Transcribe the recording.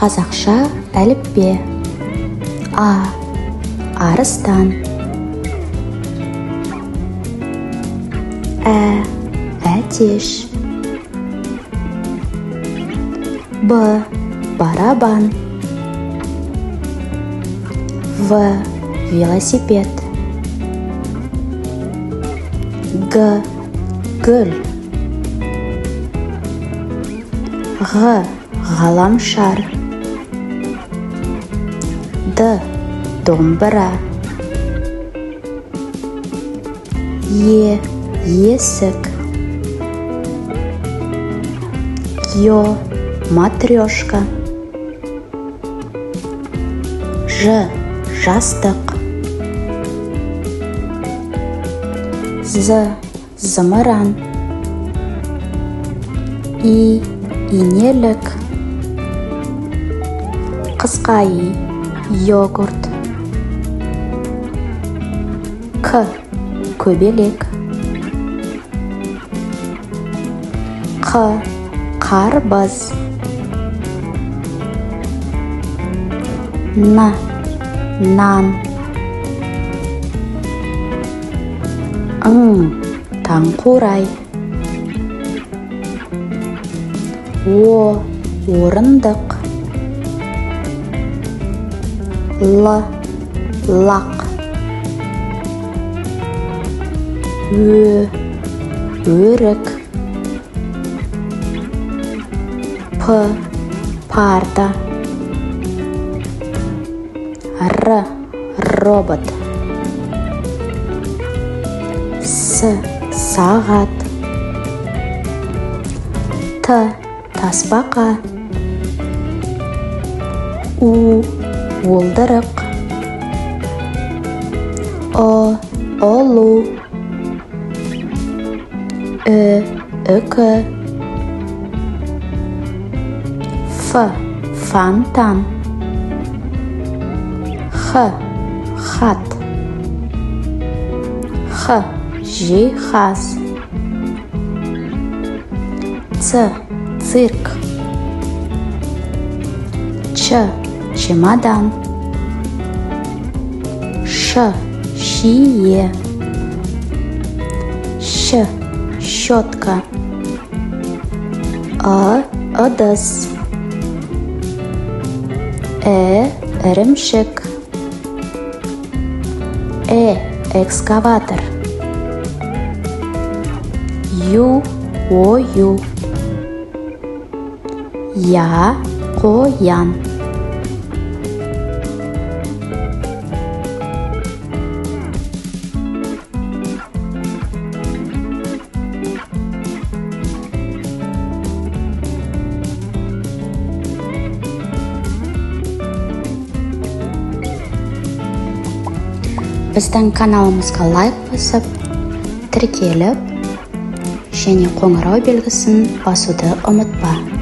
Қазақша әліппе. А. Арыстан. Әтеш. Б. Барабан. В. Велосипед. Г. Гүл. Г. Ғаламшар. Д. Домбыра. Е. Есік. Ё. Матрешка. Ж. Жастық. З. Зымыран. И. Инелік. Қысқа и. Йогурт. К. Көбелек. Қ. Қарбыз. Н. Нан. Ң. Таңқурай. О. Орындық. Л. Лақ. Ö. Өрік. П. Парта. Р. Робот. С. Сағат. Т. Тасбақа. У. Уылдырық. О. Олу. Үкі. Ф. Фонтан. Х. Хат. Х. Жиһаз. Ц. Цирк. Ч. Чемодан. Ш. Шие. Щ. Щетка. Ыдыс. Ірімшік. Экскаватор. Ю. Ою. Я. Қоян. Біздің каналымызға лайк басып, тіркеліп, және қоңырау белгісін басуды ұмытпа.